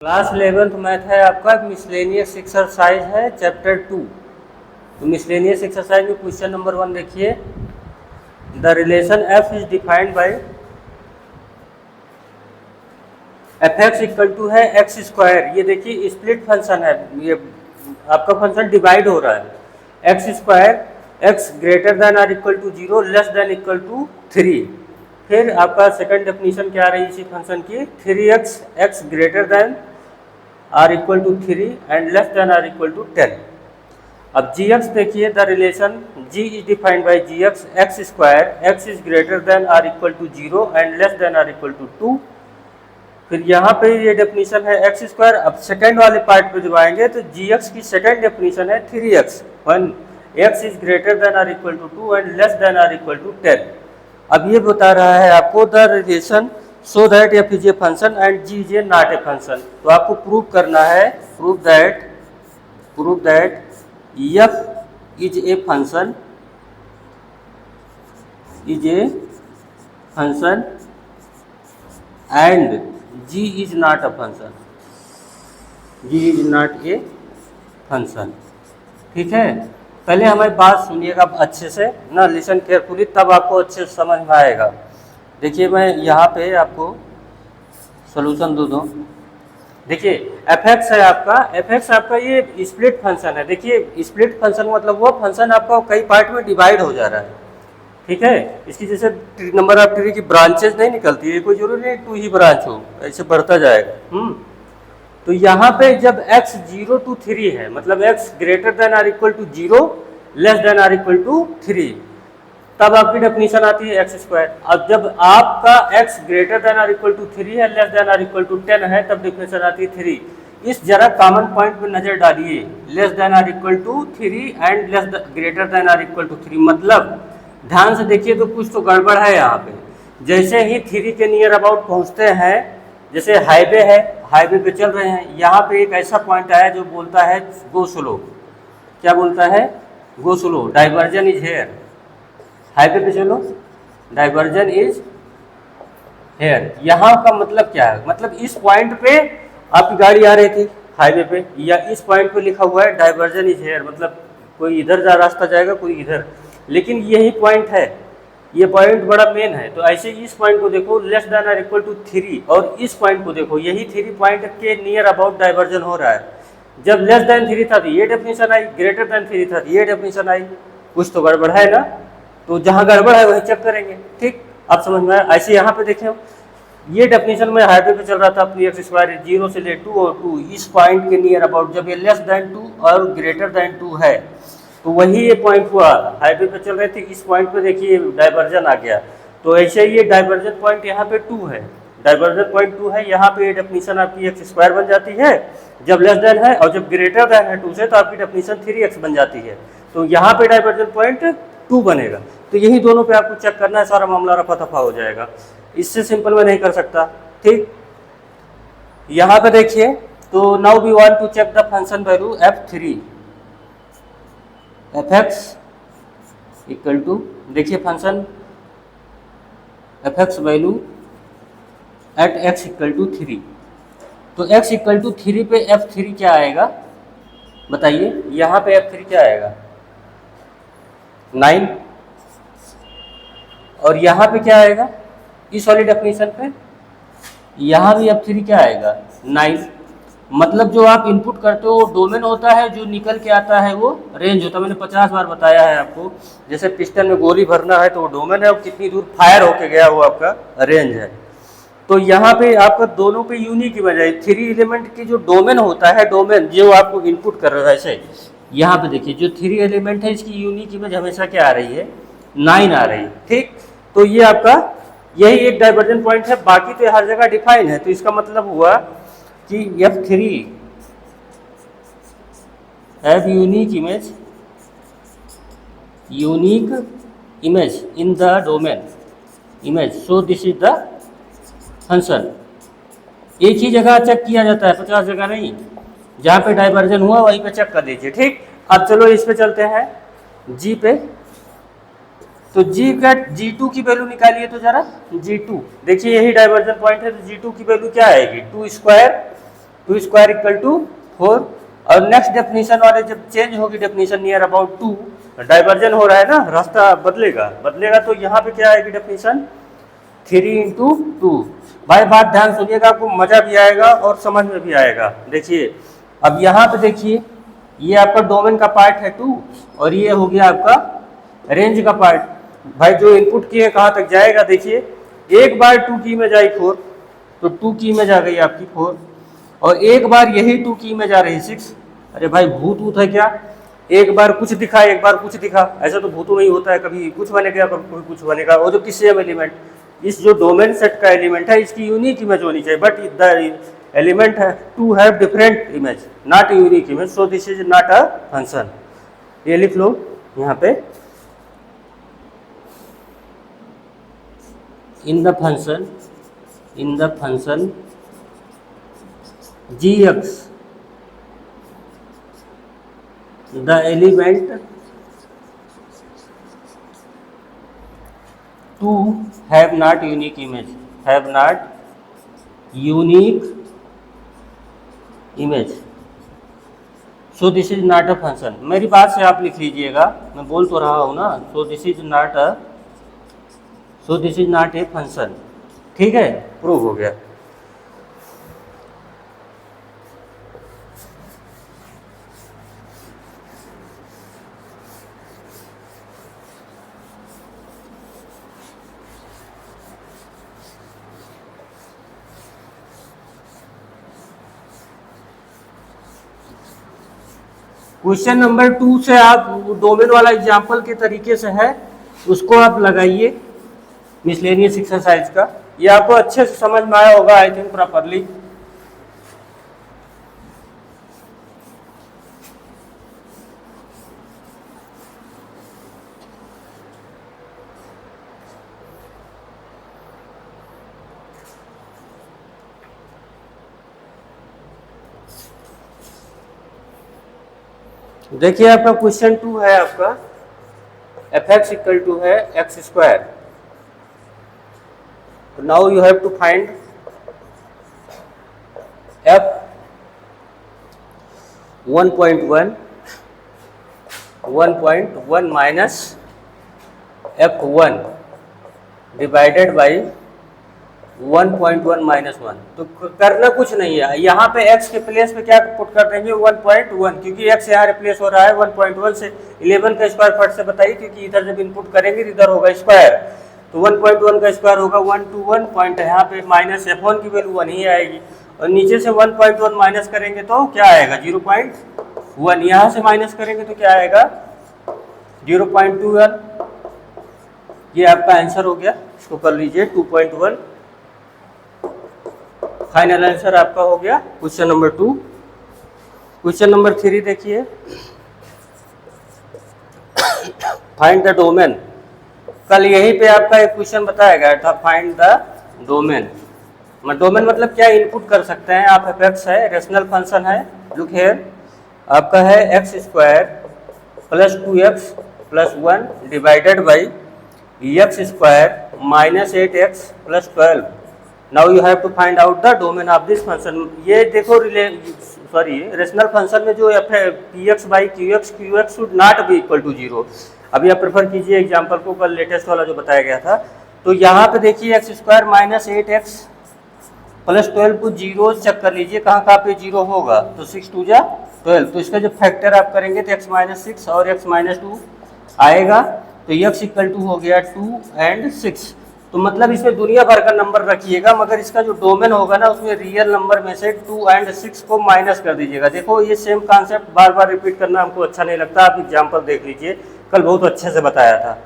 Class 11th math है आपका, miscellaneous exercise है चैप्टर 2। तो मिसलेनियस एक्सरसाइज में क्वेश्चन नंबर 1 देखिए, the relation f is defined by f x equal to है एक्स स्क्वायर। ये देखिए स्प्लिट फंक्शन है, ये आपका फंक्शन डिवाइड हो रहा है। X square x greater than or equal to 0 less than equal to 3। फिर आपका सेकंड डेफिनेशन क्या रही इसी फंक्शन की, 3x x greater than or equal to 3 and less than or equal to 10। अब जी एक्स देखिए, the relation g is defined by g x x square x is greater than or equal to 0 and less than or equal to 2। फिर यहाँ पे ये definition है x square. अब second वाले part पे जब आएंगे तो जी एक्स की सेकेंड डेफिनेशन है 3x one x is greater than or equal to 2 and less than or equal to 10। अब ये बता रहा है आपको the relation so that f is a function and g is a not a function. तो आपको prove करना है, prove that f is a function and g is not a function, g is not a function. ठीक है, पहले हमारी बात सुनिएगा अच्छे से ना, लिसन केयरफुली, तब आपको अच्छे से समझ में आएगा। देखिए मैं यहाँ पे आपको सॉल्यूशन दे दूँ। देखिए एफ एक्स है आपका, एफ एक्स आपका ये स्प्लिट फंक्शन है। देखिए स्प्लिट फंक्शन मतलब वो फंक्शन आपका कई पार्ट में डिवाइड हो जा रहा है। ठीक है, इसकी जैसे नंबर ऑफ ट्री की ब्रांचेज नहीं निकलती है, कोई जरूरी नहीं 2 ही ब्रांच हो, ऐसे बढ़ता जाएगा। तो यहाँ पे जब x 0 to 3 है, मतलब x greater than or equal to 0 less than or equal to 3, तब आपकी डेफिनेशन आती है एक्स स्क्वायर। अब जब आपका x greater than or equal to 3 है, less than or equal to 10 है, तब डेफिनेशन आती है 3। इस जरा कॉमन पॉइंट पे नजर डालिए, less than or equal to 3 and less greater than or equal to 3, मतलब ध्यान से देखिए तो कुछ तो गड़बड़ है यहाँ पे। जैसे ही 3 के नियर अबाउट पहुँचते हैं, जैसे हाईवे है, हाईवे पे चल रहे हैं, यहाँ पे एक ऐसा पॉइंट आया जो बोलता है गो स्लो। क्या बोलता है? Go slow, diversion is here. Highway पे चलो, डाइवर्जन इज हेयर। यहाँ का मतलब क्या है? मतलब इस पॉइंट पे आपकी गाड़ी आ रही थी हाईवे पे, या इस पॉइंट पे लिखा हुआ है डाइवर्जन इज हेयर, मतलब कोई इधर जा रास्ता जाएगा, कोई इधर, लेकिन यही पॉइंट है, ये पॉइंट बड़ा मेन है। तो ऐसे इस पॉइंट को देखो less than or equal to 3, और इस पॉइंट को देखो, यही 3 पॉइंट के नियर अबाउट डाइवर्जन हो रहा है। जब लेस देन 3 था तो ये डेफिनेशन आई, ग्रेटर देन 3 था तो ये डेफिनेशन आई। कुछ तो गड़बड़ है ना, तो जहाँ गड़बड़ है वही चेक करेंगे। ठीक, आप समझ में आया? ऐसे यहाँ पे देखें, ये डेफिनेशन में हाईवे पे चल रहा था अपनी एक्स स्क्वायर 0 से ले 2 और 2, इस पॉइंट के नियर अबाउट जब ये लेस देन 2 और ग्रेटर देन 2 है, तो वही ये पॉइंट हुआ। हाईवे पे चल रहे थे, इस पॉइंट पे देखिए डाइवर्जन आ गया, तो ऐसे ही ये डाइवर्जन पॉइंट यहाँ पे 2 है, डाइवर्जन पॉइंट 2 है, यहाँ पे ये डेफिनेशन आपकी एक्स स्क्वायर बन जाती है जब लेस देन है, और जब ग्रेटर देन है 2 से तो आपकी डेफिनेशन 3x बन जाती है। तो यहाँ पे डाइवर्जन पॉइंट 2 बनेगा। तो यही दोनों पे आपको चेक करना है, सारा मामला रफा दफा हो जाएगा। इससे सिंपल में नहीं कर सकता। ठीक, यहाँ पे देखिए, तो now we want to check the function value f3 F x equal to, देखिए function F X value at X equal to 3। तो x इक्वल टू 3 पे f3 क्या आएगा बताइए? यहाँ पे f3 क्या आएगा? 9। और यहाँ पे क्या आएगा इस वाली डेफिनेशन पे? यहाँ भी f3 क्या आएगा? 9। मतलब जो आप इनपुट करते हो वो डोमेन होता है, जो निकल के आता है वो रेंज होता है। मैंने 50 बार बताया है आपको, जैसे पिस्टन में गोली भरना है तो वो डोमेन है, और कितनी दूर फायर होके गया वो आपका रेंज है। तो यहाँ पे आपका दोनों पे यूनिक इमेज है। 3 एलिमेंट की जो डोमेन होता है, डोमेन जो आपको इनपुट कर रहा है, ऐसे यहाँ पे देखिए जो 3 एलिमेंट है इसकी यूनिक इमेज हमेशा क्या आ रही है? 9 आ रही है। ठीक, तो ये आपका यही एक डाइवर्जन पॉइंट है, बाकी तो हर जगह डिफाइन है। तो इसका मतलब हुआ कि f3 have unique image in the domain image, so this is the function। एक ही जगह चेक किया जाता है, 50 जगह नहीं, जहाँ पे डाइवर्जन हुआ वहीं पे चेक कर दीजिए। ठीक, अब चलो इस पे चलते हैं g पे। तो g का g2 की वैल्यू निकालिए तो जरा। g2 देखिए यही डाइवर्जन पॉइंट है, तो g2 की वैल्यू क्या आएगी? 2 स्क्वायर 2 स्क्वायर इक्वल टू 4। और नेक्स्ट डेफिनेशन वाले जब चेंज होगी डेफिनेशन नियर अबाउट 2, डाइवर्जन हो रहा है ना, रास्ता बदलेगा तो यहाँ पे क्या आएगी डेफिनेशन 3 इंटू 2। भाई बात ध्यान सुनिएगा, आपको मजा भी आएगा और समझ में भी आएगा। देखिए अब यहाँ पे देखिए, ये आपका डोमेन का पार्ट है 2 और ये हो गया आपका रेंज का पार्ट। भाई जो इनपुट की है कहाँ तक जाएगा, देखिए एक बार 2 की में जाई 4 तो 2 की में जा गई आपकी 4, और एक बार यही 2 की में जा रही 6। अरे भाई भूत है क्या, एक बार कुछ दिखा एक बार कुछ दिखा, ऐसा तो भूतों में ही होता है, कभी कुछ बनेगा कभी कुछ बनेगा। और जो कि सेम एलिमेंट, इस जो डोमेन सेट का एलिमेंट है इसकी यूनिक इमेज होनी चाहिए, बट द एलिमेंट है to have different image not unique image, so this is not a function. ये लिख लो यहाँ पे, in the function gx the element 2 have not unique image, so this is not a function। मेरी बात से आप लिख लीजिएगा, मैं बोल तो रहा हूँ ना, so this is not a function। ठीक है, प्रूव हो गया। क्वेश्चन नंबर 2 से आप डोमेन वाला एग्जाम्पल के तरीके से है, उसको आप लगाइए मिसलेनियस एक्सरसाइज का। ये आपको अच्छे से समझ में आया होगा आई थिंक प्रॉपरली। देखिए आपका क्वेश्चन 2 है, आपका f(x) इक्वल टू है x square. Now you have to find f 1.1 minus f1 divided by 1.1 minus 1। तो करना कुछ नहीं है, यहाँ पे x के प्लेस पे क्या पुट कर देंगे 1.1, क्योंकि x यहाँ रिप्लेस हो रहा है 1.1 से। 11 का स्क्वायर फट से बताइए, क्योंकि इधर जब इनपुट करेंगे इधर होगा स्क्वायर, तो 1.1 का स्क्वायर होगा 121 पॉइंट, यहाँ पे माइनस f1 की वैल्यू 1 ही आएगी, और नीचे से 1.1 माइनस करेंगे तो क्या आएगा 0.1, यहाँ से माइनस करेंगे तो क्या आएगा 0.21। ये आपका आंसर हो गया, इसको कर लीजिए 2.1। फाइनल आंसर आपका हो गया क्वेश्चन नंबर 2। क्वेश्चन नंबर 3 देखिए, फाइंड द डोमेन। कल यहीं पे आपका एक क्वेश्चन बताया गया था, फाइंड द डोमेन। डोमेन मतलब क्या इनपुट कर सकते हैं आप, f(x) है, रेशनल फंक्शन है, लुक हियर आपका है x square plus 2x plus 1 divided by x square minus 8x plus 12। Now you have to find out the domain of this function. ये देखो रेशनल फंक्शन में जो f है px बाई qx should not be equal to 0। अभी आप prefer कीजिए example को, कल लेटेस्ट वाला जो बताया गया था। तो यहाँ पे देखिए x square minus 8x plus 12 को 0 चेक कर लीजिए कहाँ पे 0 होगा, तो 6 2 जा 12, तो इसका जो फैक्टर आप करेंगे तो x माइनस 6 और x माइनस 2 आएगा, तो x इक्वल टू हो गया 2 and 6। तो मतलब इसमें दुनिया भर का नंबर रखिएगा, मगर इसका जो डोमेन होगा ना उसमें रियल नंबर में से 2 and 6 को माइनस कर दीजिएगा। देखो ये सेम कॉन्सेप्ट बार बार रिपीट करना हमको अच्छा नहीं लगता, आप एग्जाम्पल देख लीजिए, कल बहुत अच्छे से बताया था।